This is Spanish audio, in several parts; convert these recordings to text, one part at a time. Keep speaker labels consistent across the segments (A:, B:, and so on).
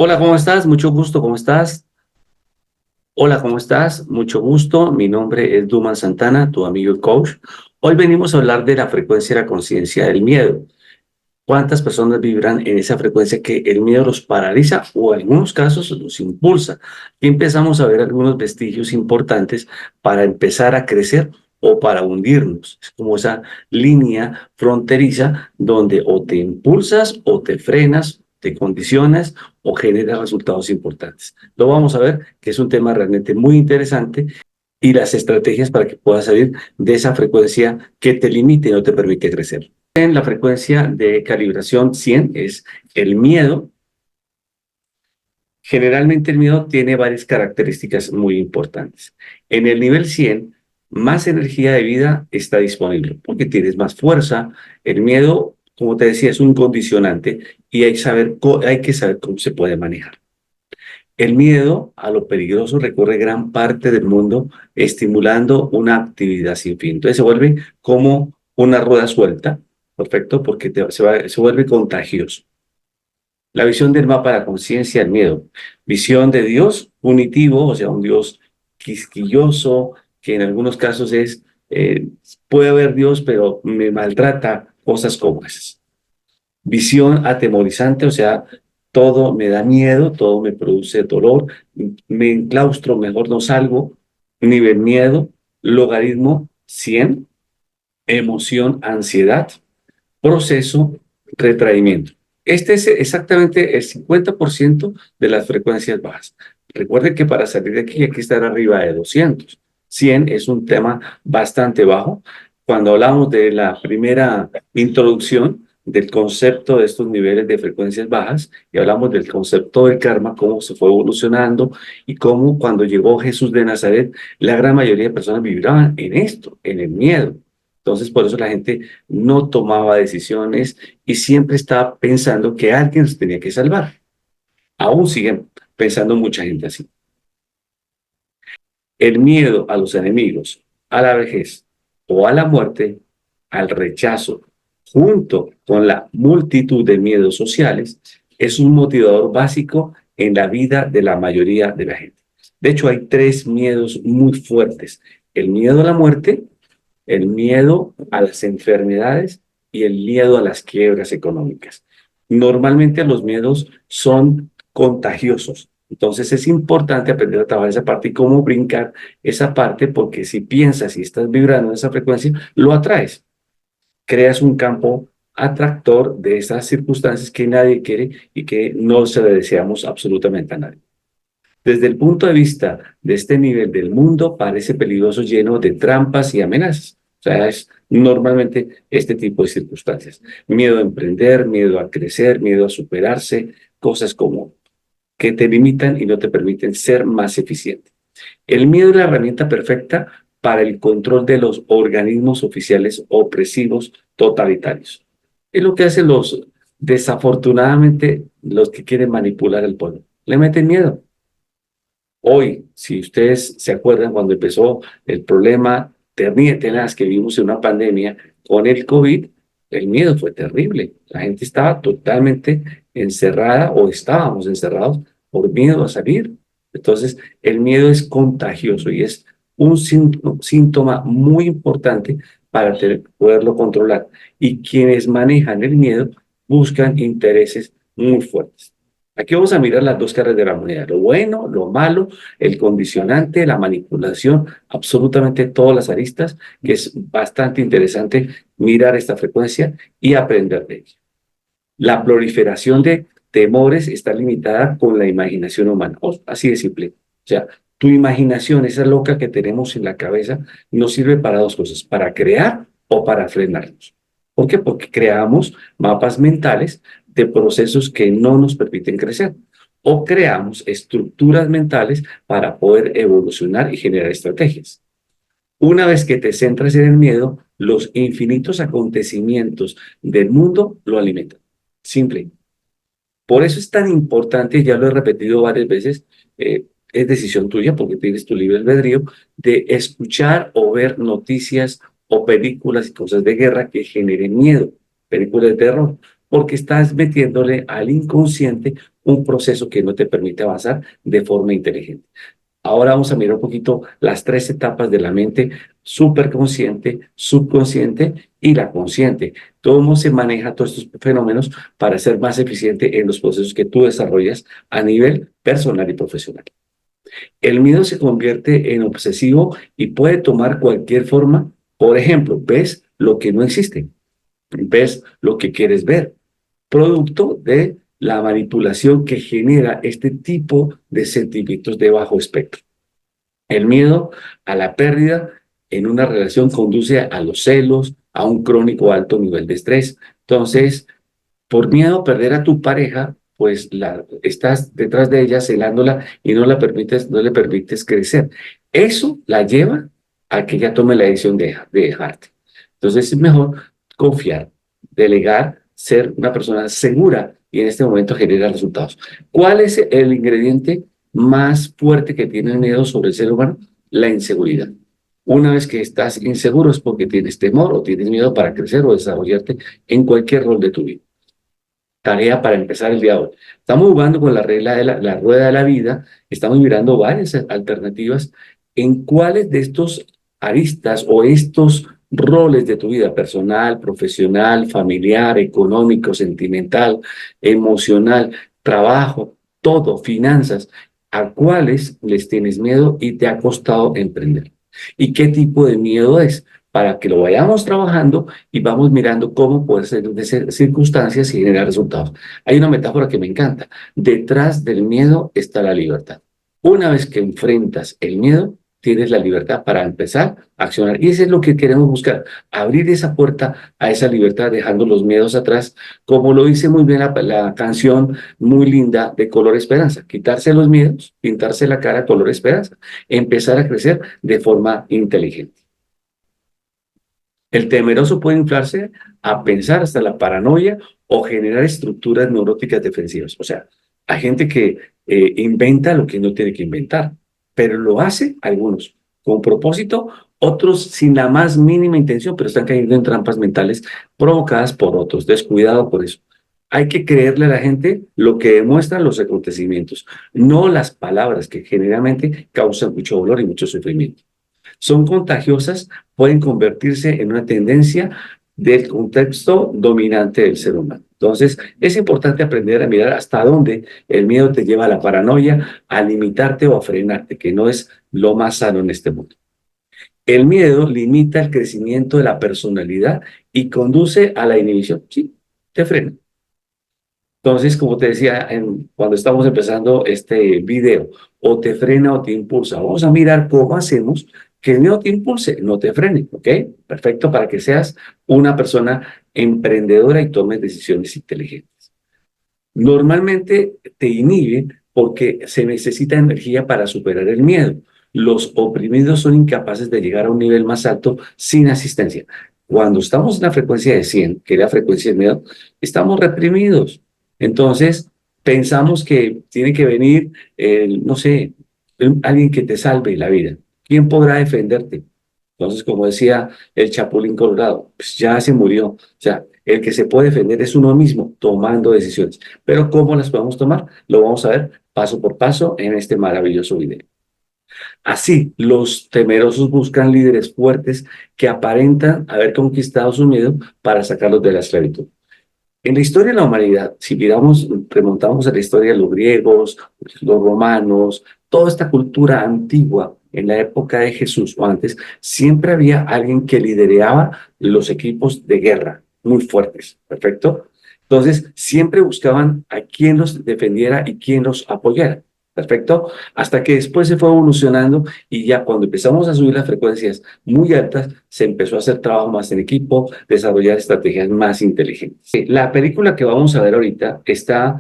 A: Hola, ¿cómo estás? Mucho gusto, ¿cómo estás? Hola, ¿cómo estás? Mucho gusto. Mi nombre es Duman Santana, tu amigo y coach. Hoy venimos a hablar de la frecuencia de la conciencia del miedo. ¿Cuántas personas vibran en esa frecuencia que el miedo los paraliza o en algunos casos los impulsa? Y empezamos a ver algunos vestigios importantes para empezar a crecer o para hundirnos. Es como esa línea fronteriza donde o te impulsas o te frenas, te condicionas o generas resultados importantes. Lo vamos a ver, que es un tema realmente muy interesante y las estrategias para que puedas salir de esa frecuencia que te limite y no te permite crecer. En la frecuencia de calibración 100 es el miedo. Generalmente el miedo tiene varias características muy importantes. En el nivel 100, más energía de vida está disponible porque tienes más fuerza. El miedo, como te decía, es un condicionante y hay que saber cómo se puede manejar. El miedo a lo peligroso recorre gran parte del mundo, estimulando una actividad sin fin. Entonces se vuelve como una rueda suelta, perfecto, porque se vuelve contagioso. La visión del mapa de la conciencia, el miedo. Visión de Dios punitivo, o sea, un Dios quisquilloso, que en algunos casos puede haber Dios, pero me maltrata, cosas como esas. Visión atemorizante, o sea, todo me da miedo, todo me produce dolor, me enclaustro, mejor no salgo. Nivel miedo, logaritmo 100, emoción, ansiedad, proceso, retraimiento. Este es exactamente el 50% de las frecuencias bajas. Recuerde que para salir de aquí hay que estar arriba de 200. 100 es un tema bastante bajo. Cuando hablamos de la primera introducción del concepto de estos niveles de frecuencias bajas y hablamos del concepto del karma, cómo se fue evolucionando y cómo cuando llegó Jesús de Nazaret, la gran mayoría de personas vibraban en esto, en el miedo. Entonces, por eso la gente no tomaba decisiones y siempre estaba pensando que alguien los tenía que salvar. Aún siguen pensando mucha gente así. El miedo a los enemigos, a la vejez o a la muerte, al rechazo, junto con la multitud de miedos sociales, es un motivador básico en la vida de la mayoría de la gente. De hecho, hay tres miedos muy fuertes. El miedo a la muerte, el miedo a las enfermedades y el miedo a las quiebras económicas. Normalmente los miedos son contagiosos. Entonces es importante aprender a trabajar esa parte y cómo brincar esa parte, porque si piensas y estás vibrando en esa frecuencia, lo atraes. Creas un campo atractor de esas circunstancias que nadie quiere y que no se le deseamos absolutamente a nadie. Desde el punto de vista de este nivel del mundo, parece peligroso, lleno de trampas y amenazas. O sea, es normalmente este tipo de circunstancias. Miedo a emprender, miedo a crecer, miedo a superarse, cosas como que te limitan y no te permiten ser más eficiente. El miedo es la herramienta perfecta para el control de los organismos oficiales opresivos totalitarios. Es lo que hacen desafortunadamente, los que quieren manipular el pueblo. Le meten miedo. Hoy, si ustedes se acuerdan cuando empezó el problema tenaz que vimos en una pandemia con el COVID, el miedo fue terrible. La gente estaba totalmente encerrada o estábamos encerrados por miedo a salir. Entonces, el miedo es contagioso y es un síntoma muy importante para poderlo controlar. Y quienes manejan el miedo buscan intereses muy fuertes. Aquí vamos a mirar las dos caras de la moneda, lo bueno, lo malo, el condicionante, la manipulación, absolutamente todas las aristas, que es bastante interesante mirar esta frecuencia y aprender de ella. La proliferación de temores está limitada con la imaginación humana, así de simple. O sea, tu imaginación, esa loca que tenemos en la cabeza, nos sirve para dos cosas, para crear o para frenarnos. ¿Por qué? Porque creamos mapas mentales de procesos que no nos permiten crecer o creamos estructuras mentales para poder evolucionar y generar estrategias. Una vez que te centras en el miedo, los infinitos acontecimientos del mundo lo alimentan. Simple. Por eso es tan importante, ya lo he repetido varias veces, es decisión tuya porque tienes tu libre albedrío de escuchar o ver noticias o películas y cosas de guerra que generen miedo, películas de terror. porque estás metiéndole al inconsciente un proceso que no te permite avanzar de forma inteligente. Ahora vamos a mirar un poquito las tres etapas de la mente: superconsciente, subconsciente y la consciente. Cómo se maneja todos estos fenómenos para ser más eficiente en los procesos que tú desarrollas a nivel personal y profesional. El miedo se convierte en obsesivo y puede tomar cualquier forma. Por ejemplo, ves lo que no existe, ves lo que quieres ver, producto de la manipulación que genera este tipo de sentimientos de bajo espectro. El miedo a la pérdida en una relación conduce a los celos, a un crónico alto nivel de estrés. Entonces, por miedo a perder a tu pareja, pues estás detrás de ella celándola y no le permites crecer. Eso la lleva a que ella tome la decisión de dejarte. Entonces es mejor confiar, delegar, ser una persona segura y en este momento generar resultados. ¿Cuál es el ingrediente más fuerte que tiene el miedo sobre el ser humano? La inseguridad. Una vez que estás inseguro es porque tienes temor o tienes miedo para crecer o desarrollarte en cualquier rol de tu vida. Tarea para empezar el día de hoy. Estamos jugando con la regla de la rueda de la vida, estamos mirando varias alternativas en cuáles de estos aristas o estos roles de tu vida personal, profesional, familiar, económico, sentimental, emocional, trabajo, todo, finanzas, a cuáles les tienes miedo y te ha costado emprender. ¿Y qué tipo de miedo es? Para que lo vayamos trabajando y vamos mirando cómo puede ser de circunstancias y generar resultados. Hay una metáfora que me encanta. Detrás del miedo está la libertad. Una vez que enfrentas el miedo, tienes la libertad para empezar a accionar. Y eso es lo que queremos buscar, abrir esa puerta a esa libertad dejando los miedos atrás, como lo dice muy bien la canción muy linda de Color Esperanza. Quitarse los miedos, pintarse la cara color esperanza, empezar a crecer de forma inteligente. El temeroso puede inflarse a pensar hasta la paranoia o generar estructuras neuróticas defensivas. O sea, hay gente que inventa lo que no tiene que inventar, pero lo hace algunos con propósito, otros sin la más mínima intención, pero están cayendo en trampas mentales provocadas por otros. Descuidado por eso. Hay que creerle a la gente lo que demuestran los acontecimientos, no las palabras que generalmente causan mucho dolor y mucho sufrimiento. Son contagiosas, pueden convertirse en una tendencia del contexto dominante del ser humano. Entonces, es importante aprender a mirar hasta dónde el miedo te lleva a la paranoia, a limitarte o a frenarte, que no es lo más sano en este mundo. El miedo limita el crecimiento de la personalidad y conduce a la inhibición. Sí, te frena. Entonces, como te decía cuando estamos empezando este video, o te frena o te impulsa. Vamos a mirar cómo hacemos que el miedo te impulse, no te frene, ¿ok? Perfecto, para que seas una persona emprendedora y tomes decisiones inteligentes. Normalmente te inhibe porque se necesita energía para superar el miedo. Los oprimidos son incapaces de llegar a un nivel más alto sin asistencia. Cuando estamos en la frecuencia de 100, que es la frecuencia del miedo, estamos reprimidos. Entonces, pensamos que tiene que venir, no sé, alguien que te salve la vida. ¿Quién podrá defenderte? Entonces, como decía el Chapulín Colorado, pues ya se murió. O sea, el que se puede defender es uno mismo, tomando decisiones. Pero ¿cómo las podemos tomar? Lo vamos a ver paso por paso en este maravilloso video. Así, los temerosos buscan líderes fuertes que aparentan haber conquistado su miedo para sacarlos de la esclavitud. En la historia de la humanidad, si remontamos a la historia de los griegos, los romanos, toda esta cultura antigua, en la época de Jesús o antes, siempre había alguien que lideraba los equipos de guerra muy fuertes, ¿perfecto? Entonces, siempre buscaban a quien los defendiera y quien los apoyara. Perfecto, hasta que después se fue evolucionando y ya cuando empezamos a subir las frecuencias muy altas, se empezó a hacer trabajo más en equipo, desarrollar estrategias más inteligentes. La película que vamos a ver ahorita está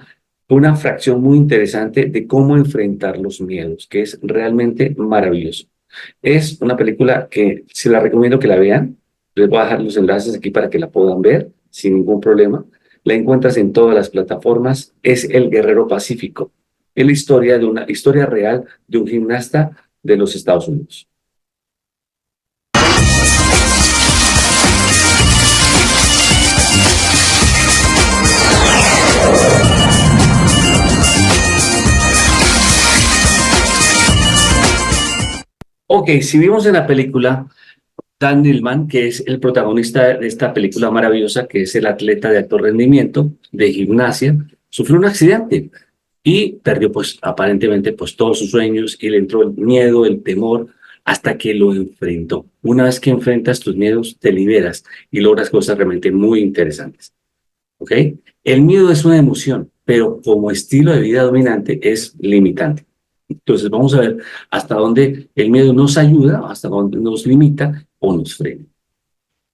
A: una fracción muy interesante de cómo enfrentar los miedos, que es realmente maravilloso. Es una película que se la recomiendo que la vean. Les voy a dejar los enlaces aquí para que la puedan ver sin ningún problema. La encuentras en todas las plataformas. Es El Guerrero Pacífico. Es la historia de una historia real de un gimnasta de los Estados Unidos. Ok, si vimos en la película Dan Neilman, que es el protagonista de esta película maravillosa, que es el atleta de alto rendimiento de gimnasia, sufrió un accidente y perdió pues aparentemente pues todos sus sueños y le entró el miedo, el temor, hasta que lo enfrentó. Una vez que enfrentas tus miedos, te liberas y logras cosas realmente muy interesantes. ¿Ok? El miedo es una emoción, pero como estilo de vida dominante es limitante. Entonces vamos a ver hasta dónde el miedo nos ayuda, hasta dónde nos limita o nos frena.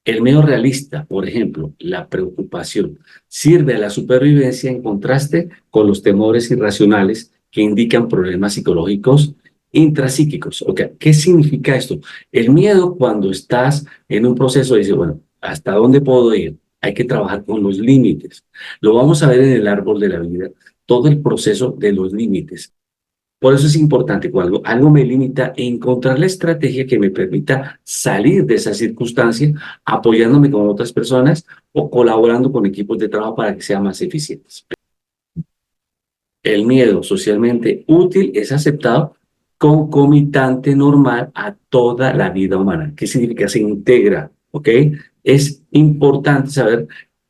A: El miedo realista, por ejemplo, la preocupación, sirve a la supervivencia en contraste con los temores irracionales que indican problemas psicológicos intrapsíquicos. Okay. ¿Qué significa esto? El miedo cuando estás en un proceso dice, bueno, ¿hasta dónde puedo ir? Hay que trabajar con los límites. Lo vamos a ver en el árbol de la vida, todo el proceso de los límites. Por eso es importante cuando algo me limita encontrar la estrategia que me permita salir de esa circunstancia apoyándome con otras personas o colaborando con equipos de trabajo para que sean más eficientes. El miedo socialmente útil es aceptado concomitante normal a toda la vida humana. ¿Qué significa? Se integra, ¿ok? Es importante saber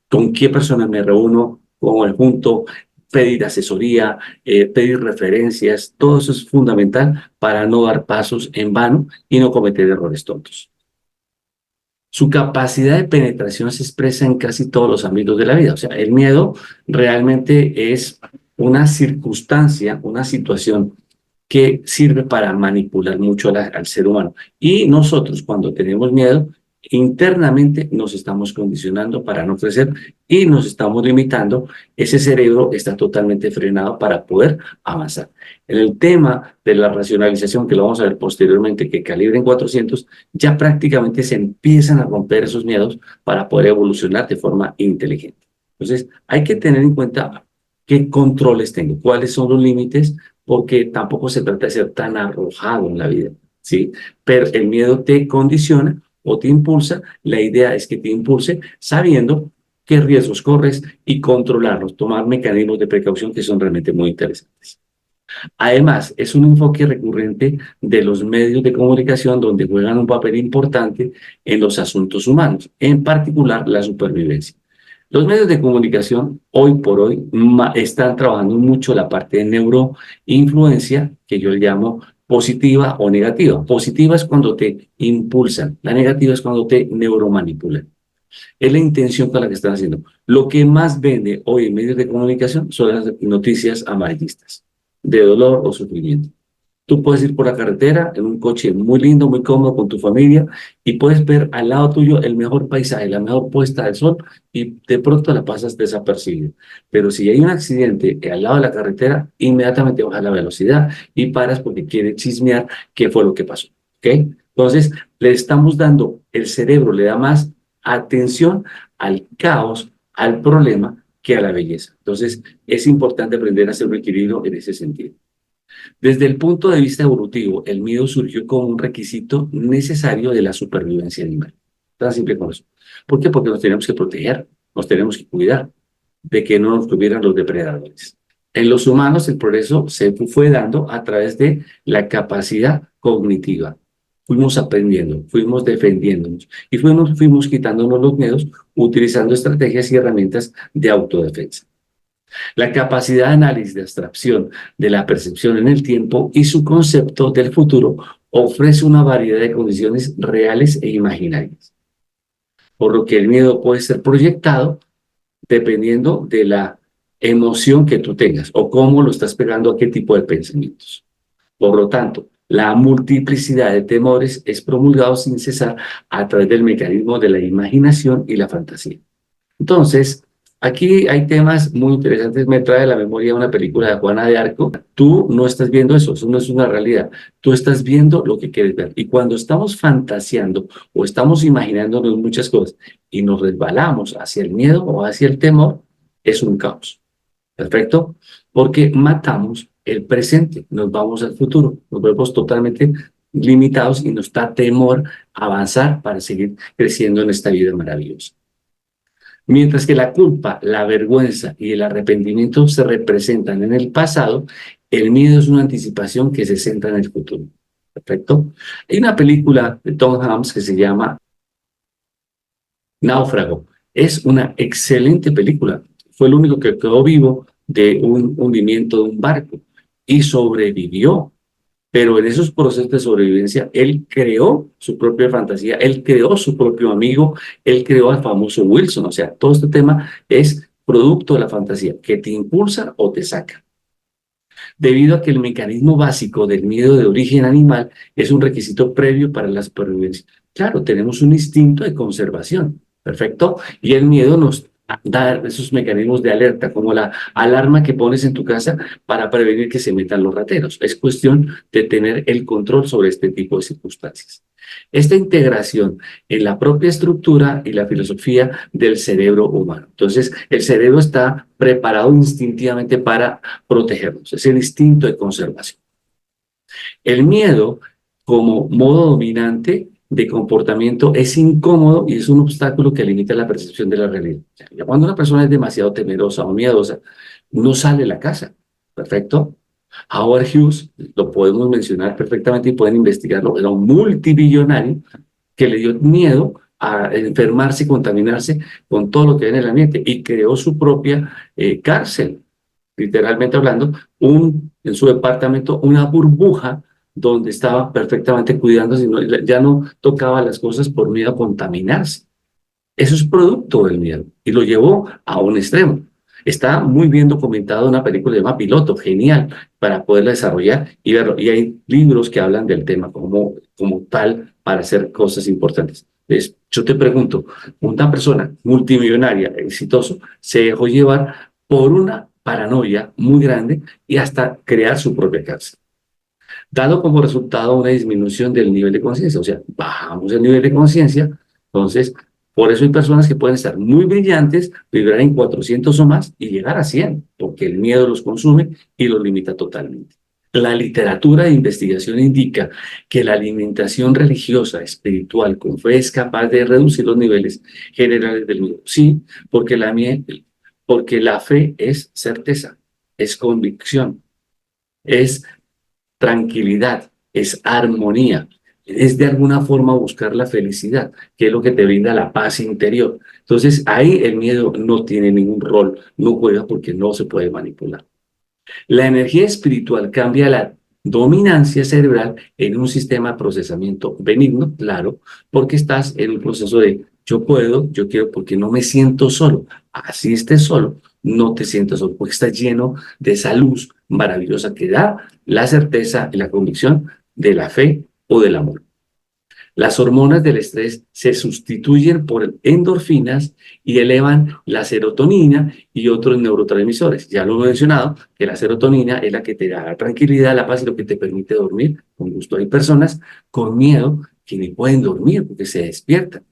A: con qué personas me reúno, con el junto, pedir asesoría, pedir referencias, todo eso es fundamental para no dar pasos en vano y no cometer errores tontos. Su capacidad de penetración se expresa en casi todos los ámbitos de la vida. O sea, el miedo realmente es una circunstancia, una situación que sirve para manipular mucho al ser humano. Y nosotros cuando tenemos miedo, internamente nos estamos condicionando para no crecer y nos estamos limitando. Ese cerebro está totalmente frenado para poder avanzar. En el tema de la racionalización, que lo vamos a ver posteriormente, que calibren 400, ya prácticamente se empiezan a romper esos miedos para poder evolucionar de forma inteligente. Entonces, hay que tener en cuenta qué controles tengo, cuáles son los límites, porque tampoco se trata de ser tan arrojado en la vida, ¿sí? Pero el miedo te condiciona o te impulsa. La idea es que te impulse sabiendo qué riesgos corres y controlarlos, tomar mecanismos de precaución que son realmente muy interesantes. Además, es un enfoque recurrente de los medios de comunicación donde juegan un papel importante en los asuntos humanos, en particular la supervivencia. Los medios de comunicación hoy por hoy están trabajando mucho la parte de neuroinfluencia, que yo llamo positiva o negativa. Positiva es cuando te impulsan, la negativa es cuando te neuromanipulan. Es la intención con la que están haciendo. Lo que más vende hoy en medios de comunicación son las noticias amarillistas, de dolor o sufrimiento. Tú puedes ir por la carretera en un coche muy lindo, muy cómodo con tu familia y puedes ver al lado tuyo el mejor paisaje, la mejor puesta del sol y de pronto la pasas desapercibido. Pero si hay un accidente al lado de la carretera, inmediatamente bajas la velocidad y paras porque quieres chismear qué fue lo que pasó. ¿Ok? Entonces, le estamos dando, el cerebro le da más atención al caos, al problema, que a la belleza. Entonces, es importante aprender a hacer un equilibrio en ese sentido. Desde el punto de vista evolutivo, el miedo surgió como un requisito necesario de la supervivencia animal. Tan simple como eso. ¿Por qué? Porque nos tenemos que proteger, nos tenemos que cuidar de que no nos tuvieran los depredadores. En los humanos el progreso se fue dando a través de la capacidad cognitiva. Fuimos aprendiendo, fuimos defendiéndonos y fuimos quitándonos los miedos utilizando estrategias y herramientas de autodefensa. La capacidad de análisis de abstracción de la percepción en el tiempo y su concepto del futuro ofrece una variedad de condiciones reales e imaginarias, por lo que el miedo puede ser proyectado dependiendo de la emoción que tú tengas o cómo lo estás pegando a qué tipo de pensamientos. Por lo tanto, la multiplicidad de temores es promulgado sin cesar a través del mecanismo de la imaginación y la fantasía. Entonces, aquí hay temas muy interesantes. Me trae a la memoria una película de Juana de Arco. Tú no estás viendo eso no es una realidad. Tú estás viendo lo que quieres ver. Y cuando estamos fantaseando o estamos imaginándonos muchas cosas y nos resbalamos hacia el miedo o hacia el temor, es un caos. ¿Perfecto? Porque matamos el presente, nos vamos al futuro, nos vemos totalmente limitados y nos da temor avanzar para seguir creciendo en esta vida maravillosa. Mientras que la culpa, la vergüenza y el arrepentimiento se representan en el pasado, el miedo es una anticipación que se centra en el futuro. ¿Perfecto? Hay una película de Tom Hanks que se llama Náufrago. Es una excelente película. Fue el único que quedó vivo de un hundimiento de un barco y sobrevivió. Pero en esos procesos de sobrevivencia, él creó su propia fantasía, él creó su propio amigo, él creó al famoso Wilson. O sea, todo este tema es producto de la fantasía, que te impulsa o te saca. Debido a que el mecanismo básico del miedo de origen animal es un requisito previo para la supervivencia. Claro, tenemos un instinto de conservación, ¿perfecto? Y el miedo nos da esos mecanismos de alerta, como la alarma que pones en tu casa para prevenir que se metan los rateros. Es cuestión de tener el control sobre este tipo de circunstancias. Esta integración en la propia estructura y la filosofía del cerebro humano. Entonces, el cerebro está preparado instintivamente para protegernos, es el instinto de conservación. El miedo, como modo dominante de comportamiento, es incómodo y es un obstáculo que limita la percepción de la realidad. O sea, ya cuando una persona es demasiado temerosa o miedosa, no sale de la casa. ¿Perfecto? Howard Hughes, lo podemos mencionar perfectamente y pueden investigarlo, era un multibillonario que le dio miedo a enfermarse y contaminarse con todo lo que hay en el ambiente y creó su propia cárcel, literalmente hablando, en su departamento una burbuja donde estaba perfectamente cuidándose, ya no tocaba las cosas por miedo a contaminarse. Eso es producto del miedo y lo llevó a un extremo. Está muy bien documentado en una película que se llama Piloto, genial, para poderla desarrollar y verlo. Y hay libros que hablan del tema como tal para hacer cosas importantes. Entonces, yo te pregunto, una persona multimillonaria, exitoso, se dejó llevar por una paranoia muy grande y hasta crear su propia cárcel, dado como resultado una disminución del nivel de conciencia. O sea, bajamos el nivel de conciencia, entonces, por eso hay personas que pueden estar muy brillantes, vibrar en 400 o más y llegar a 100, porque el miedo los consume y los limita totalmente. La literatura de investigación indica que la alimentación religiosa, espiritual, con fe es capaz de reducir los niveles generales del miedo. Sí, porque la fe es certeza, es convicción, es tranquilidad, es armonía, es de alguna forma buscar la felicidad, que es lo que te brinda la paz interior. Entonces ahí el miedo no tiene ningún rol, no juega porque no se puede manipular. La energía espiritual cambia la dominancia cerebral en un sistema de procesamiento benigno, claro, porque estás en un proceso de yo puedo, yo quiero, porque no me siento solo. Así estés solo, no te sientas solo, porque estás lleno de esa luz maravillosa que da la certeza y la convicción de la fe o del amor. Las hormonas del estrés se sustituyen por endorfinas y elevan la serotonina y otros neurotransmisores. Ya lo he mencionado, que la serotonina es la que te da la tranquilidad, la paz y lo que te permite dormir con gusto. Hay personas con miedo que ni pueden dormir porque se despiertan.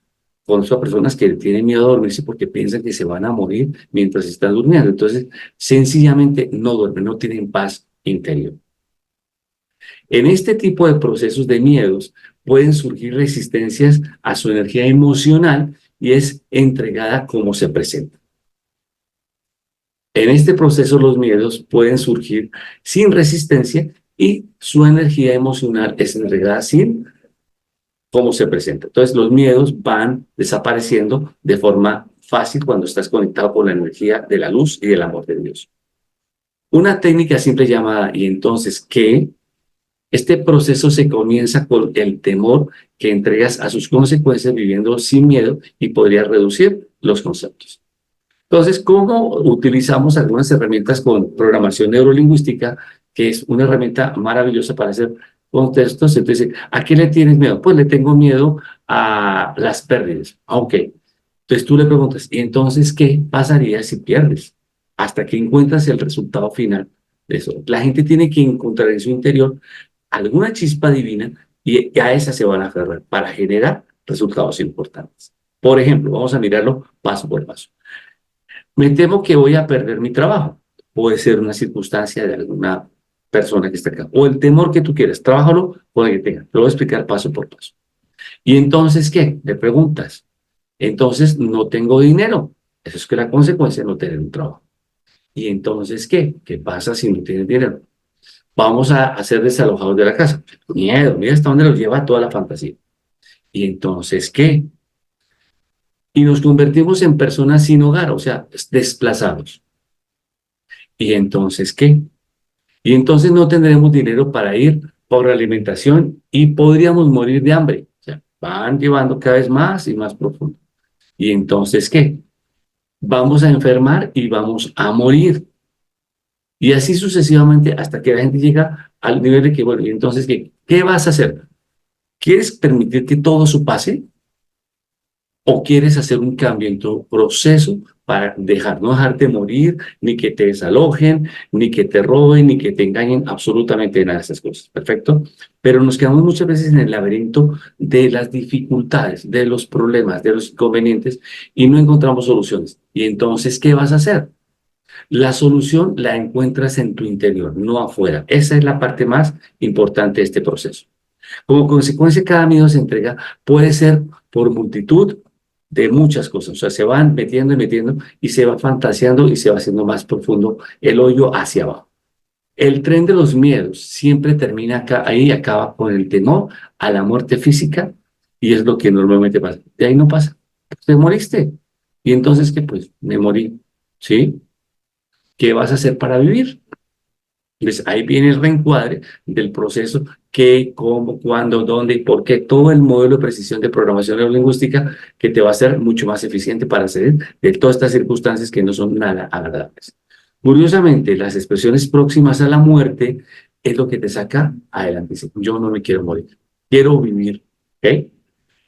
A: Conozco a personas que tienen miedo a dormirse porque piensan que se van a morir mientras están durmiendo. Entonces, sencillamente no duermen, no tienen paz interior. En este tipo de procesos de miedos pueden surgir resistencias a su energía emocional y es entregada como se presenta. En este proceso los miedos pueden surgir sin resistencia y su energía emocional es entregada sin como se presenta. Entonces los miedos van desapareciendo de forma fácil cuando estás conectado con la energía de la luz y del amor de Dios. Una técnica simple llamada ¿y entonces qué? Este proceso se comienza con el temor que entregas a sus consecuencias viviendo sin miedo y podría reducir los conceptos. Entonces, ¿cómo utilizamos algunas herramientas con programación neurolingüística, que es una herramienta maravillosa para hacer contextos? Entonces, ¿a qué le tienes miedo? Pues le tengo miedo a las pérdidas. Ok. Entonces tú le preguntas, ¿y entonces qué pasaría si pierdes? Hasta que encuentras el resultado final de eso. La gente tiene que encontrar en su interior alguna chispa divina y a esa se van a aferrar para generar resultados importantes. Por ejemplo, vamos a mirarlo paso por paso. Me temo que voy a perder mi trabajo. Puede ser una circunstancia de alguna persona que está acá. O el temor que tú quieres. Trabájalo con el que tenga. Lo voy a explicar paso por paso. ¿Y entonces qué? Le preguntas. Entonces no tengo dinero. Eso es que la consecuencia es no tener un trabajo. ¿Y entonces qué? ¿Qué pasa si no tienes dinero? Vamos a ser desalojados de la casa. Miedo, mira hasta dónde los lleva toda la fantasía. ¿Y entonces qué? Y nos convertimos en personas sin hogar, o sea, desplazados. ¿Y entonces qué? Y entonces no tendremos dinero para ir por alimentación y podríamos morir de hambre. O sea, van llevando cada vez más y más profundo. ¿Y entonces qué? Vamos a enfermar y vamos a morir. Y así sucesivamente hasta que la gente llega al nivel de que, bueno, ¿y entonces qué vas a hacer? ¿Quieres permitir que todo eso pase? ¿O quieres hacer un cambio en tu proceso para no dejarte morir, ni que te desalojen, ni que te roben, ni que te engañen, absolutamente nada de esas cosas? Perfecto. Pero nos quedamos muchas veces en el laberinto de las dificultades, de los problemas, de los inconvenientes y no encontramos soluciones. ¿Y entonces qué vas a hacer? La solución la encuentras en tu interior, no afuera. Esa es la parte más importante de este proceso. Como consecuencia, cada miedo se entrega, puede ser por multitud de muchas cosas. O sea, se van metiendo y metiendo y se va fantaseando y se va haciendo más profundo el hoyo hacia abajo. El tren de los miedos siempre termina acá, ahí acaba con el temor a la muerte física y es lo que normalmente pasa. De ahí no pasa. Te moriste. Y entonces, ¿qué? Pues me morí. ¿Sí? ¿Qué vas a hacer para vivir? Entonces, ahí viene el reencuadre del proceso, qué, cómo, cuándo, dónde y por qué, todo el modelo de precisión de programación neurolingüística que te va a hacer mucho más eficiente para salir de todas estas circunstancias que no son nada agradables. Curiosamente, las expresiones próximas a la muerte es lo que te saca adelante. Dice, yo no me quiero morir, quiero vivir, ¿ok?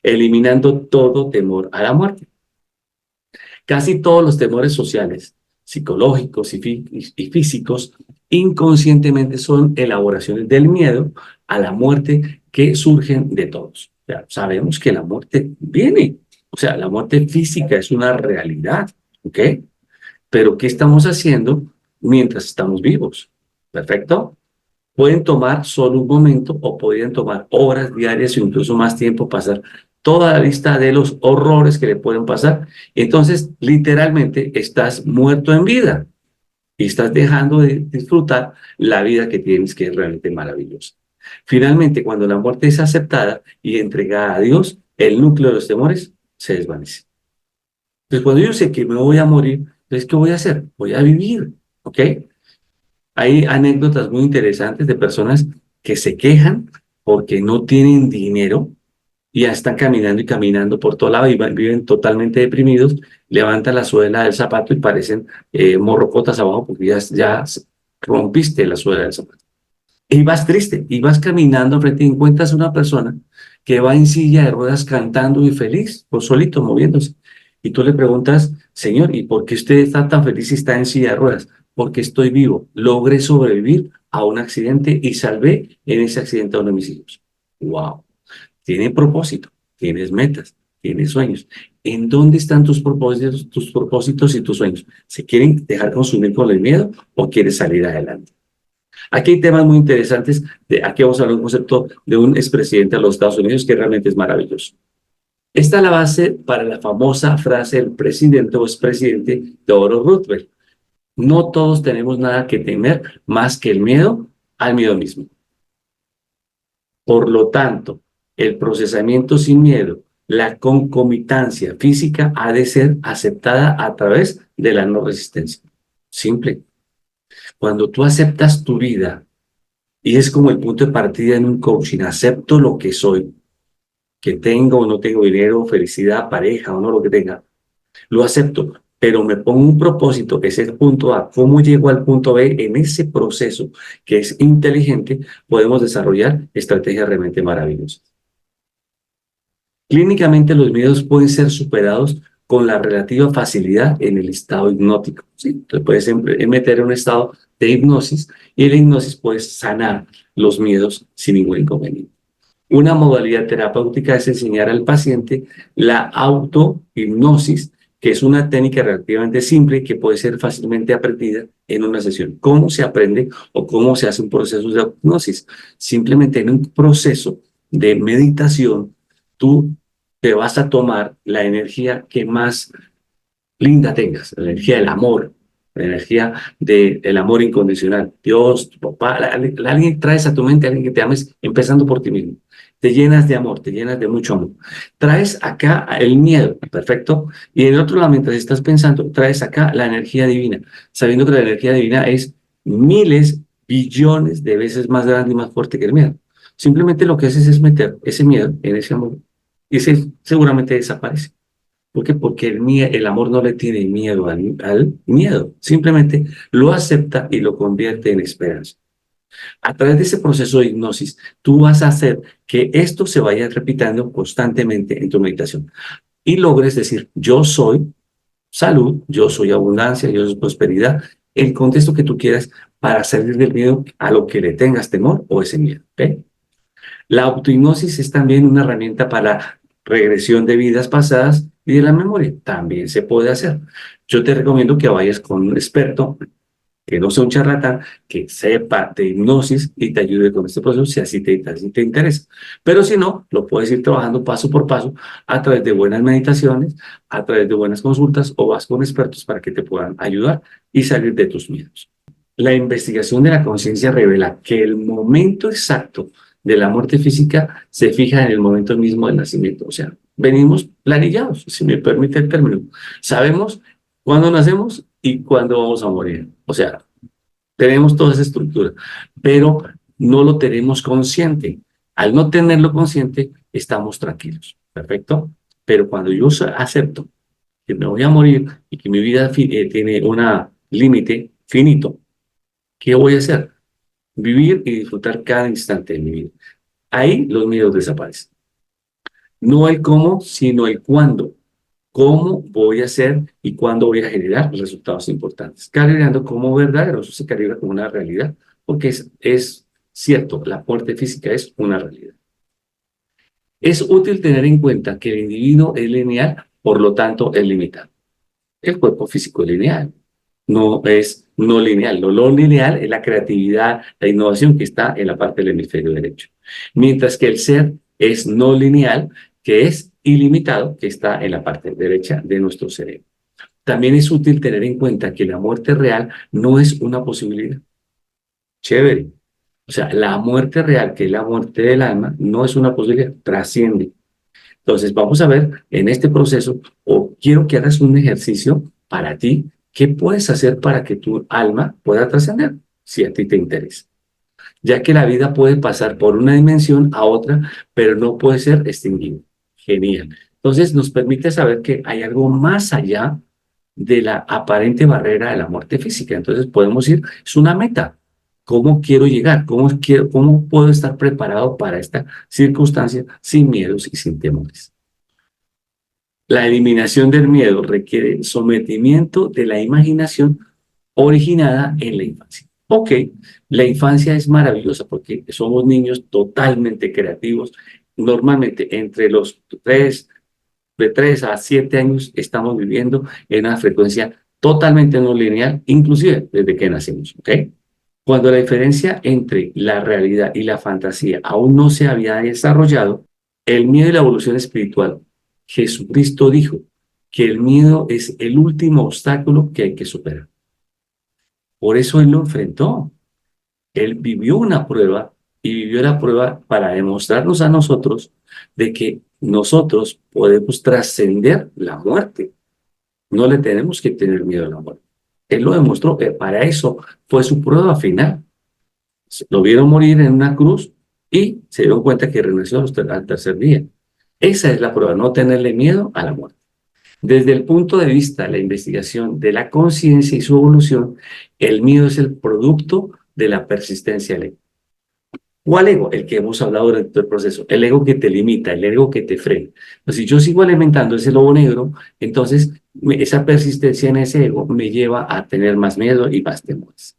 A: Eliminando todo temor a la muerte. Casi todos los temores sociales, psicológicos y físicos, inconscientemente son elaboraciones del miedo a la muerte que surgen de todos. Ya sabemos que la muerte viene, o sea, la muerte física es una realidad, ¿ok? Pero ¿qué estamos haciendo mientras estamos vivos? ¿Perfecto? Pueden tomar solo un momento o podrían tomar horas diarias o incluso más tiempo, pasar toda la lista de los horrores que le pueden pasar. Entonces, literalmente, estás muerto en vida y estás dejando de disfrutar la vida que tienes, que es realmente maravillosa. Finalmente, cuando la muerte es aceptada y entregada a Dios, el núcleo de los temores se desvanece. Entonces, cuando yo sé que me voy a morir, entonces, ¿qué voy a hacer? Voy a vivir, ¿ok? Hay anécdotas muy interesantes de personas que se quejan porque no tienen dinero y ya están caminando y caminando por todo lado y viven totalmente deprimidos, levantan la suela del zapato y parecen morrocotas abajo porque ya rompiste la suela del zapato. Y vas triste y vas caminando frente y encuentras una persona que va en silla de ruedas cantando y feliz, por solito, moviéndose. Y tú le preguntas, señor, ¿y por qué usted está tan feliz y está en silla de ruedas? Porque estoy vivo, logré sobrevivir a un accidente y salvé en ese accidente a uno de mis hijos. ¡Wow! Tiene propósito, tienes metas, tienes sueños. ¿En dónde están tus propósitos y tus sueños? ¿Se quieren dejar consumir con el miedo o quieres salir adelante? Aquí hay temas muy interesantes. Aquí vamos a hablar de un concepto de un expresidente de los Estados Unidos que realmente es maravilloso. Esta es la base para la famosa frase del presidente o expresidente Theodore Roosevelt. No todos tenemos nada que temer más que el miedo al miedo mismo. Por lo tanto, el procesamiento sin miedo, la concomitancia física ha de ser aceptada a través de la no resistencia. Simple. Cuando tú aceptas tu vida, y es como el punto de partida en un coaching, acepto lo que soy, que tengo o no tengo dinero, felicidad, pareja o no lo que tenga, lo acepto, pero me pongo un propósito que es el punto A, cómo llego al punto B en ese proceso que es inteligente, podemos desarrollar estrategias realmente maravillosas. Clínicamente los miedos pueden ser superados con la relativa facilidad en el estado hipnótico. ¿Sí? Entonces puedes meter en un estado de hipnosis y en la hipnosis puedes sanar los miedos sin ningún inconveniente. Una modalidad terapéutica es enseñar al paciente la autohipnosis, que es una técnica relativamente simple que puede ser fácilmente aprendida en una sesión. ¿Cómo se aprende o cómo se hace un proceso de hipnosis? Simplemente en un proceso de meditación, tú te vas a tomar la energía que más linda tengas, la energía del amor, la energía del amor incondicional. Dios, tu papá, alguien traes a tu mente a alguien que te ames, empezando por ti mismo. Te llenas de amor, te llenas de mucho amor. Traes acá el miedo, perfecto. Y en el otro lado, mientras estás pensando, traes acá la energía divina, sabiendo que la energía divina es miles, billones de veces más grande y más fuerte que el miedo. Simplemente lo que haces es meter ese miedo en ese amor y ese seguramente desaparece. ¿Por qué? Porque el amor no le tiene miedo al miedo, simplemente lo acepta y lo convierte en esperanza. A través de ese proceso de hipnosis, tú vas a hacer que esto se vaya repitiendo constantemente en tu meditación y logres decir, yo soy salud, yo soy abundancia, yo soy prosperidad, el contexto que tú quieras para salir del miedo a lo que le tengas temor o ese miedo. ¿Ok? La autohipnosis es también una herramienta para regresión de vidas pasadas y de la memoria. También se puede hacer. Yo te recomiendo que vayas con un experto, que no sea un charlatán, que sepa de hipnosis y te ayude con este proceso si así te interesa. Pero si no, lo puedes ir trabajando paso por paso a través de buenas meditaciones, a través de buenas consultas o vas con expertos para que te puedan ayudar y salir de tus miedos. La investigación de la conciencia revela que el momento exacto de la muerte física se fija en el momento mismo del nacimiento. O sea, venimos planillados, si me permite el término. Sabemos cuándo nacemos y cuándo vamos a morir. O sea, tenemos toda esa estructura, pero no lo tenemos consciente. Al no tenerlo consciente, estamos tranquilos. ¿Perfecto? Pero cuando yo acepto que me voy a morir y que mi vida tiene un límite finito, ¿qué voy a hacer? Vivir y disfrutar cada instante de mi vida. Ahí los miedos desaparecen. No hay cómo, sino el cuándo. ¿Cómo voy a hacer y cuándo voy a generar resultados importantes? Calibrando como verdadero, eso se calibra como una realidad, porque es cierto, la muerte física es una realidad. Es útil tener en cuenta que el individuo es lineal, por lo tanto es limitado. El cuerpo físico es lineal, no es no lineal. Lo lineal es la creatividad, la innovación que está en la parte del hemisferio derecho. Mientras que el ser es no lineal, que es ilimitado, que está en la parte derecha de nuestro cerebro. También es útil tener en cuenta que la muerte real no es una posibilidad. Chévere. O sea, la muerte real, que es la muerte del alma, no es una posibilidad, trasciende. Entonces, vamos a ver en este proceso, o quiero que hagas un ejercicio para ti, ¿qué puedes hacer para que tu alma pueda trascender? Si a ti te interesa. Ya que la vida puede pasar por una dimensión a otra, pero no puede ser extinguida. Genial. Entonces, nos permite saber que hay algo más allá de la aparente barrera de la muerte física. Entonces, podemos ir, es una meta. ¿Cómo quiero llegar? ¿Cómo puedo estar preparado para esta circunstancia sin miedos y sin temores? La eliminación del miedo requiere sometimiento de la imaginación originada en la infancia. Ok, la infancia es maravillosa porque somos niños totalmente creativos. Normalmente entre los de 3 a 7 años estamos viviendo en una frecuencia totalmente no lineal, inclusive desde que nacimos. ¿Ok? Cuando la diferencia entre la realidad y la fantasía aún no se había desarrollado, el miedo y la evolución espiritual, Jesucristo dijo que el miedo es el último obstáculo que hay que superar. Por eso Él lo enfrentó. Él vivió una prueba y vivió la prueba para demostrarnos a nosotros de que nosotros podemos trascender la muerte. No le tenemos que tener miedo a la muerte. Él lo demostró, que para eso fue su prueba final. Lo vieron morir en una cruz y se dieron cuenta que renació al tercer día. Esa es la prueba, no tenerle miedo a la muerte. Desde el punto de vista de la investigación de la conciencia y su evolución, el miedo es el producto de la persistencia del ego. ¿Cuál ego? El que hemos hablado durante el proceso. El ego que te limita, el ego que te frena. Pues si yo sigo alimentando ese lobo negro, entonces esa persistencia en ese ego me lleva a tener más miedo y más temores.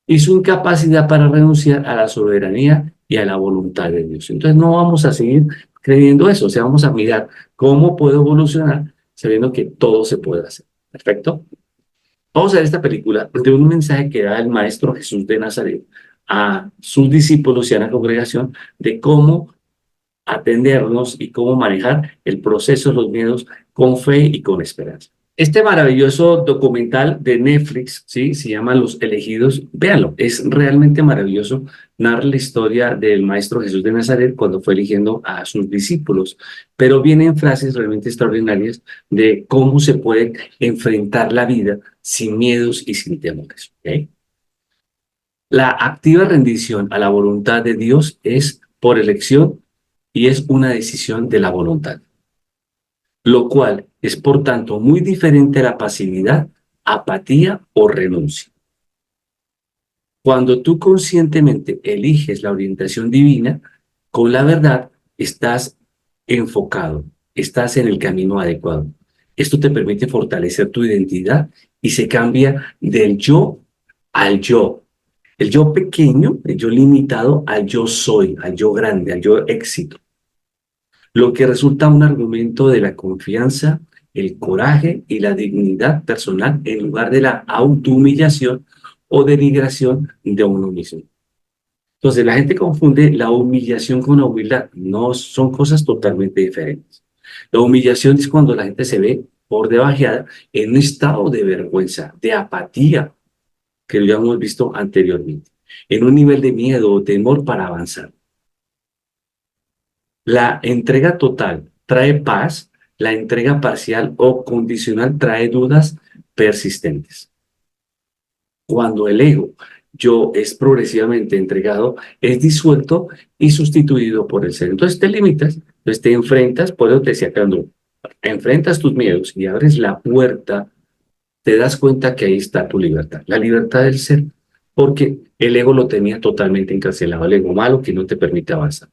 A: Y su incapacidad para renunciar a la soberanía y a la voluntad de Dios. Entonces no vamos a seguir creyendo eso, o sea, vamos a mirar cómo puedo evolucionar sabiendo que todo se puede hacer. ¿Perfecto? Vamos a ver esta película de un mensaje que da el Maestro Jesús de Nazaret a sus discípulos y a la congregación de cómo atendernos y cómo manejar el proceso de los miedos con fe y con esperanza. Este maravilloso documental de Netflix, ¿sí? Se llama Los Elegidos. Véanlo, es realmente maravilloso. Narra la historia del Maestro Jesús de Nazaret cuando fue eligiendo a sus discípulos. Pero vienen frases realmente extraordinarias de cómo se puede enfrentar la vida sin miedos y sin temores. ¿Ok? La activa rendición a la voluntad de Dios es por elección y es una decisión de la voluntad, lo cual es por tanto muy diferente a la pasividad, apatía o renuncia. Cuando tú conscientemente eliges la orientación divina, con la verdad estás enfocado, estás en el camino adecuado. Esto te permite fortalecer tu identidad y se cambia del yo al yo. El yo pequeño, el yo limitado, al yo soy, al yo grande, al yo éxito. Lo que resulta un argumento de la confianza, el coraje y la dignidad personal en lugar de la autohumillación o denigración de uno mismo. Entonces, la gente confunde la humillación con la humildad. No, son cosas totalmente diferentes. La humillación es cuando la gente se ve por debajeada en un estado de vergüenza, de apatía, que ya hemos visto anteriormente, en un nivel de miedo o temor para avanzar. La entrega total trae paz, la entrega parcial o condicional trae dudas persistentes. Cuando el ego, yo, es progresivamente entregado, es disuelto y sustituido por el ser. Entonces te limitas, entonces te enfrentas, por eso te decía, cuando enfrentas tus miedos y abres la puerta, te das cuenta que ahí está tu libertad, la libertad del ser, porque el ego lo tenía totalmente encarcelado, el ego malo que no te permite avanzar,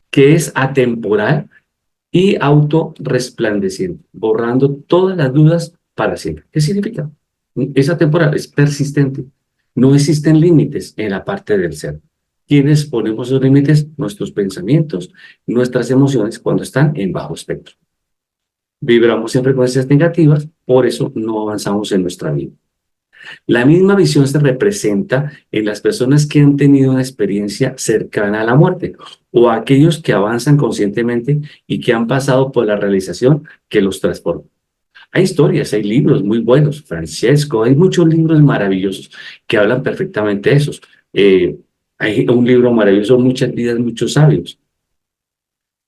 A: que es atemporal y autorresplandeciente, borrando todas las dudas para siempre. ¿Qué significa? Esa temporada es persistente. No existen límites en la parte del ser. ¿Quiénes ponemos los límites? Nuestros pensamientos, nuestras emociones cuando están en bajo espectro. Vibramos en frecuencias negativas, por eso no avanzamos en nuestra vida. La misma visión se representa en las personas que han tenido una experiencia cercana a la muerte o aquellos que avanzan conscientemente y que han pasado por la realización que los transforma. Hay historias, hay libros muy buenos, Francesco, hay muchos libros maravillosos que hablan perfectamente de esos. Hay un libro maravilloso, Muchas vidas, muchos sabios.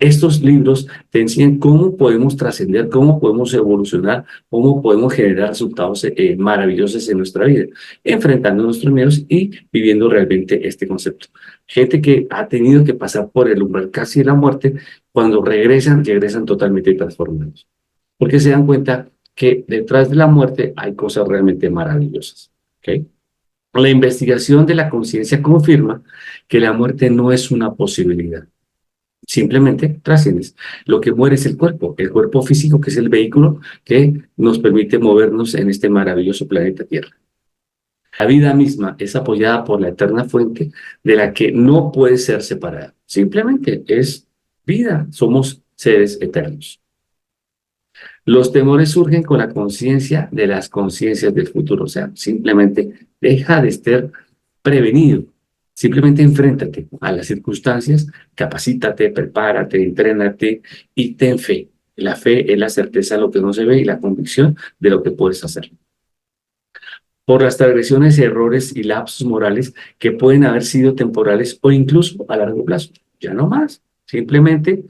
A: Estos libros te enseñan cómo podemos trascender, cómo podemos evolucionar, cómo podemos generar resultados maravillosos en nuestra vida, enfrentando nuestros miedos y viviendo realmente este concepto. Gente que ha tenido que pasar por el umbral casi de la muerte, cuando regresan, regresan totalmente transformados, porque se dan cuenta que detrás de la muerte hay cosas realmente maravillosas. ¿Ok? La investigación de la conciencia confirma que la muerte no es una posibilidad. Simplemente trasciendes. Lo que muere es el cuerpo físico, que es el vehículo que nos permite movernos en este maravilloso planeta Tierra. La vida misma es apoyada por la eterna fuente de la que no puede ser separada. Simplemente es vida, somos seres eternos. Los temores surgen con la conciencia de las conciencias del futuro, o sea, simplemente deja de estar prevenido. Simplemente enfréntate a las circunstancias, capacítate, prepárate, entrénate y ten fe. La fe es la certeza de lo que no se ve y la convicción de lo que puedes hacer. Por las transgresiones, errores y lapsos morales que pueden haber sido temporales o incluso a largo plazo. Ya no más. Simplemente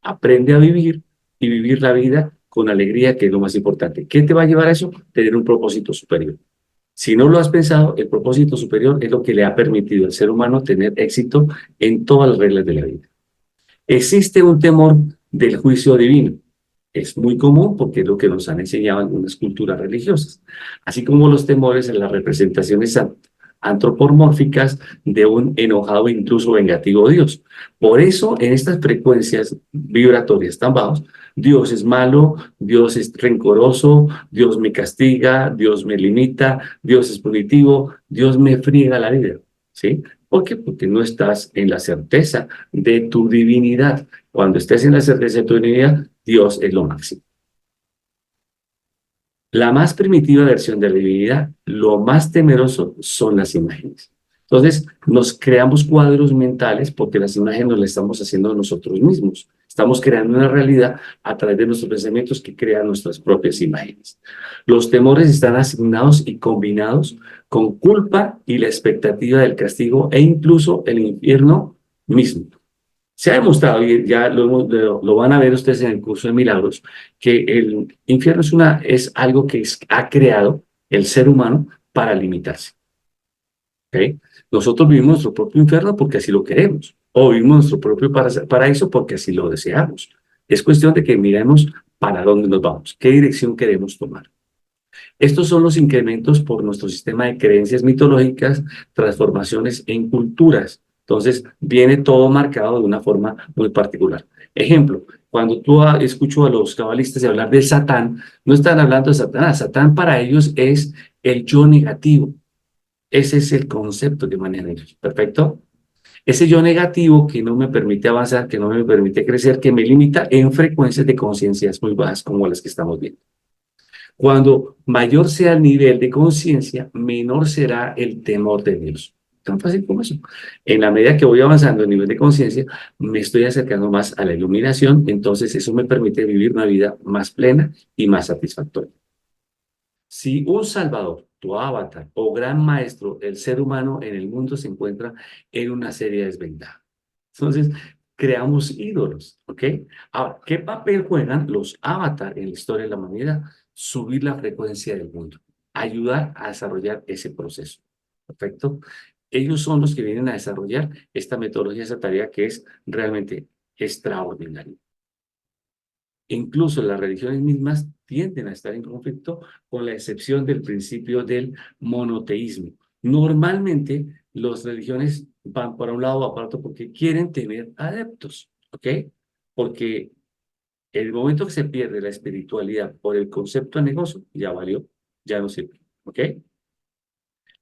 A: aprende a vivir y vivir la vida con alegría, que es lo más importante. ¿Qué te va a llevar a eso? Tener un propósito superior. Si no lo has pensado, el propósito superior es lo que le ha permitido al ser humano tener éxito en todas las reglas de la vida. Existe un temor del juicio divino. Es muy común porque es lo que nos han enseñado algunas culturas religiosas, así como los temores en las representaciones antropomórficas de un enojado, incluso vengativo Dios. Por eso, en estas frecuencias vibratorias tan bajas, Dios es malo, Dios es rencoroso, Dios me castiga, Dios me limita, Dios es punitivo, Dios me friega la vida, ¿sí? ¿Por qué? Porque no estás en la certeza de tu divinidad. Cuando estés en la certeza de tu divinidad, Dios es lo máximo. La más primitiva versión de la divinidad, lo más temeroso son las imágenes. Entonces, nos creamos cuadros mentales porque las imágenes nos las estamos haciendo nosotros mismos. Estamos creando una realidad a través de nuestros pensamientos que crean nuestras propias imágenes. Los temores están asignados y combinados con culpa y la expectativa del castigo e incluso el infierno mismo. Se ha demostrado, y ya lo van a ver ustedes en el curso de milagros, que el infierno es algo que ha creado el ser humano para limitarse. ¿Ok? Nosotros vivimos nuestro propio infierno porque así lo queremos, o vivimos nuestro propio paraíso porque así lo deseamos. Es cuestión de que miremos para dónde nos vamos, qué dirección queremos tomar. Estos son los incrementos por nuestro sistema de creencias mitológicas, transformaciones en culturas. Entonces, viene todo marcado de una forma muy particular. Ejemplo, cuando escucho a los cabalistas hablar de Satán, no están hablando de Satanás. Satán para ellos es el yo negativo. Ese es el concepto que manejan ellos. ¿Perfecto? Ese yo negativo que no me permite avanzar, que no me permite crecer, que me limita en frecuencias de conciencias muy bajas como las que estamos viendo. Cuando mayor sea el nivel de conciencia, menor será el temor de Dios. Tan fácil como eso. En la medida que voy avanzando el nivel de conciencia, me estoy acercando más a la iluminación, entonces eso me permite vivir una vida más plena y más satisfactoria. Si un salvador, tu avatar o gran maestro, el ser humano en el mundo se encuentra en una serie de desventajas. Entonces, creamos ídolos, ¿ok? Ahora, ¿qué papel juegan los avatar en la historia de la humanidad? Subir la frecuencia del mundo, ayudar a desarrollar ese proceso, ¿perfecto? Ellos son los que vienen a desarrollar esta metodología, esa tarea que es realmente extraordinaria. Incluso las religiones mismas tienden a estar en conflicto con la excepción del principio del monoteísmo. Normalmente las religiones van para un lado o para otro porque quieren tener adeptos, ¿ok? Porque el momento que se pierde la espiritualidad por el concepto de negocio, ya valió, ya no sirve, ¿ok?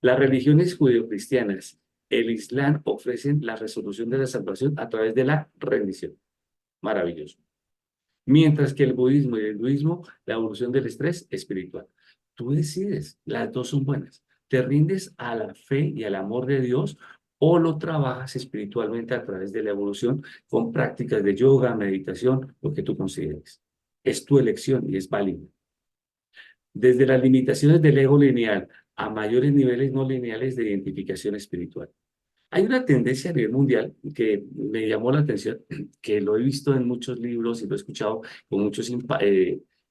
A: Las religiones judeocristianas, el Islam ofrecen la resolución de la salvación a través de la rendición. Maravilloso. Mientras que el budismo y el hinduismo, la evolución del estrés espiritual. Tú decides, las dos son buenas. ¿Te rindes a la fe y al amor de Dios o lo trabajas espiritualmente a través de la evolución con prácticas de yoga, meditación, lo que tú consideres? Es tu elección y es válido. Desde las limitaciones del ego lineal a mayores niveles no lineales de identificación espiritual. Hay una tendencia a nivel mundial que me llamó la atención, que lo he visto en muchos libros y lo he escuchado con muchos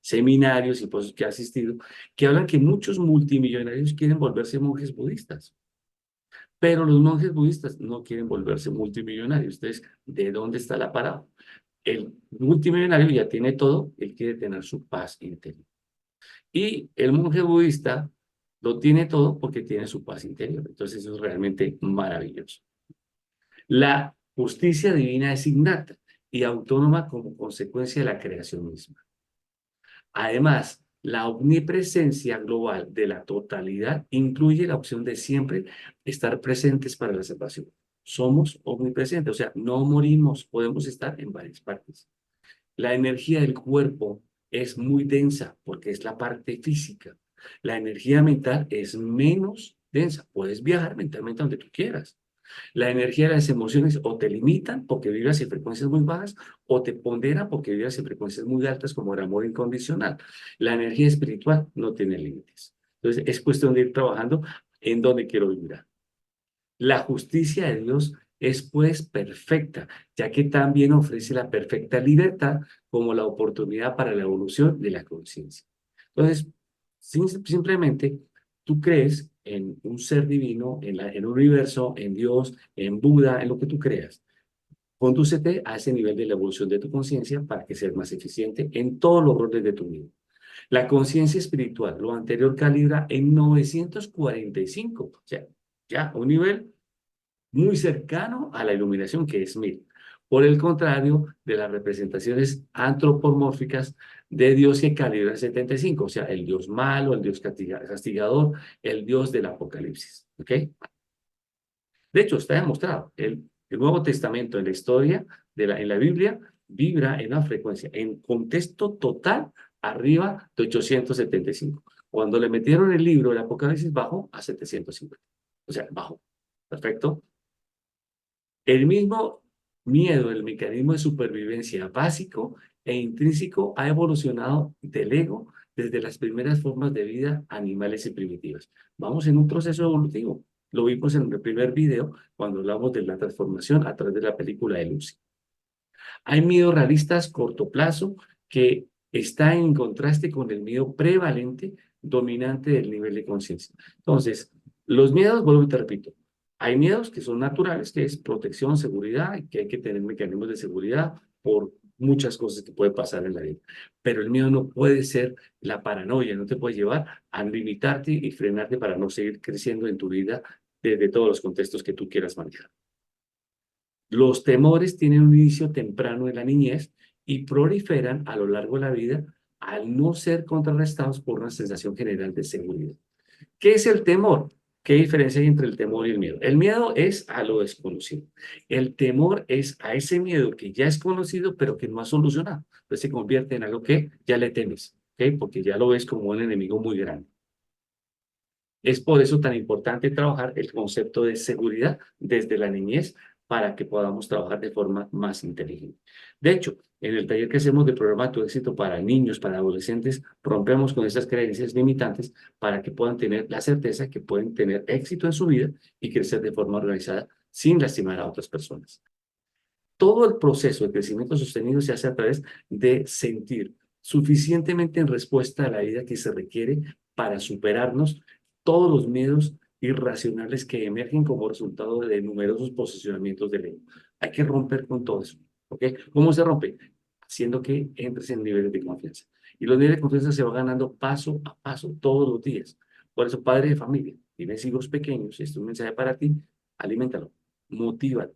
A: seminarios y pues que he asistido, que hablan que muchos multimillonarios quieren volverse monjes budistas, pero los monjes budistas no quieren volverse multimillonarios. Entonces, ¿de dónde está la parada? El multimillonario ya tiene todo, él quiere tener su paz interior. Y el monje budista lo tiene todo porque tiene su paz interior. Entonces, eso es realmente maravilloso. La justicia divina es innata y autónoma como consecuencia de la creación misma. Además, la omnipresencia global de la totalidad incluye la opción de siempre estar presentes para la salvación. Somos omnipresentes, o sea, no morimos, podemos estar en varias partes. La energía del cuerpo es muy densa porque es la parte física. La energía mental es menos densa. Puedes viajar mentalmente donde tú quieras. La energía de las emociones o te limitan porque vibras en frecuencias muy bajas o te ponderan porque vibras en frecuencias muy altas como el amor incondicional. La energía espiritual no tiene límites. Entonces es cuestión de ir trabajando en donde quiero vibrar. La justicia de Dios es pues perfecta, ya que también ofrece la perfecta libertad como la oportunidad para la evolución de la conciencia. Entonces, simplemente tú crees en un ser divino, en el universo, en Dios, en Buda, en lo que tú creas. Condúcete a ese nivel de la evolución de tu conciencia para que seas más eficiente en todos los roles de tu vida. La conciencia espiritual, lo anterior calibra en 945, o sea, ya un nivel muy cercano a la iluminación, que es 1000. Por el contrario de las representaciones antropomórficas de Dios que calibran 75, o sea, el Dios malo, el Dios castigador, el Dios del Apocalipsis. ¿Ok? De hecho, está demostrado. El Nuevo Testamento en la historia, en la Biblia, vibra en una frecuencia, en contexto total, arriba de 875. Cuando le metieron el libro del Apocalipsis, bajó a 750. O sea, bajó. Perfecto. El mismo Miedo, el mecanismo de supervivencia básico e intrínseco, ha evolucionado del ego desde las primeras formas de vida animales y primitivas. Vamos en un proceso evolutivo. Lo vimos en el primer video cuando hablamos de la transformación a través de la película de Lucy. Hay miedos realistas corto plazo que está en contraste con el miedo prevalente dominante del nivel de conciencia. Entonces, los miedos, vuelvo y te repito, hay miedos que son naturales, que es protección, seguridad, y que hay que tener mecanismos de seguridad por muchas cosas que pueden pasar en la vida. Pero el miedo no puede ser la paranoia, no te puede llevar a limitarte y frenarte para no seguir creciendo en tu vida desde todos los contextos que tú quieras manejar. Los temores tienen un inicio temprano en la niñez y proliferan a lo largo de la vida al no ser contrarrestados por una sensación general de seguridad. ¿Qué es el temor? ¿Qué diferencia hay entre el temor y el miedo? El miedo es a lo desconocido. El temor es a ese miedo que ya es conocido, pero que no ha solucionado. Entonces se convierte en algo que ya le temes, ¿ok? Porque ya lo ves como un enemigo muy grande. Es por eso tan importante trabajar el concepto de seguridad desde la niñez para que podamos trabajar de forma más inteligente. De hecho, en el taller que hacemos de programa Tu Éxito para niños, para adolescentes, rompemos con esas creencias limitantes para que puedan tener la certeza que pueden tener éxito en su vida y crecer de forma organizada sin lastimar a otras personas. Todo el proceso de crecimiento sostenido se hace a través de sentir suficientemente en respuesta a la vida que se requiere para superarnos todos los miedos irracionales que emergen como resultado de numerosos posicionamientos del ego. Hay que romper con todo eso. ¿Ok? ¿Cómo se rompe? Haciendo que entres en niveles de confianza. Y los niveles de confianza se van ganando paso a paso todos los días. Por eso, padre de familia, tienes hijos pequeños, esto es un mensaje para ti, aliméntalo, motívalo,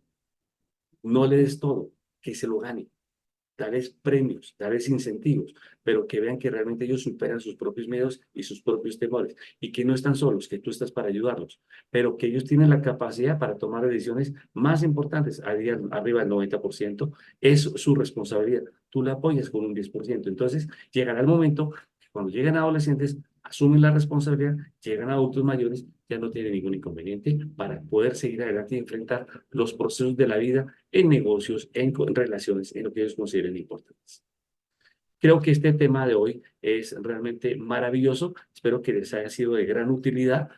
A: no le des todo, que se lo gane. Darles premios, darles incentivos, pero que vean que realmente ellos superan sus propios miedos y sus propios temores y que no están solos, que tú estás para ayudarlos, pero que ellos tienen la capacidad para tomar decisiones más importantes, arriba del 90%, es su responsabilidad. Tú la apoyas con un 10%. Entonces, llegará el momento que cuando llegan adolescentes, asumen la responsabilidad, llegan a adultos mayores, ya no tienen ningún inconveniente para poder seguir adelante y enfrentar los procesos de la vida en negocios, en relaciones, en lo que ellos consideren importantes. Creo que este tema de hoy es realmente maravilloso. Espero que les haya sido de gran utilidad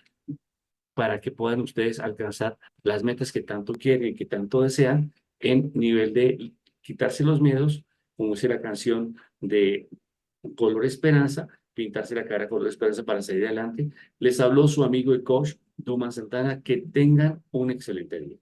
A: para que puedan ustedes alcanzar las metas que tanto quieren y que tanto desean en nivel de quitarse los miedos, como dice la canción de Color Esperanza, pintarse la cara color esperanza para salir adelante. Les habló su amigo y coach Duman Santana. Que tengan un excelente día.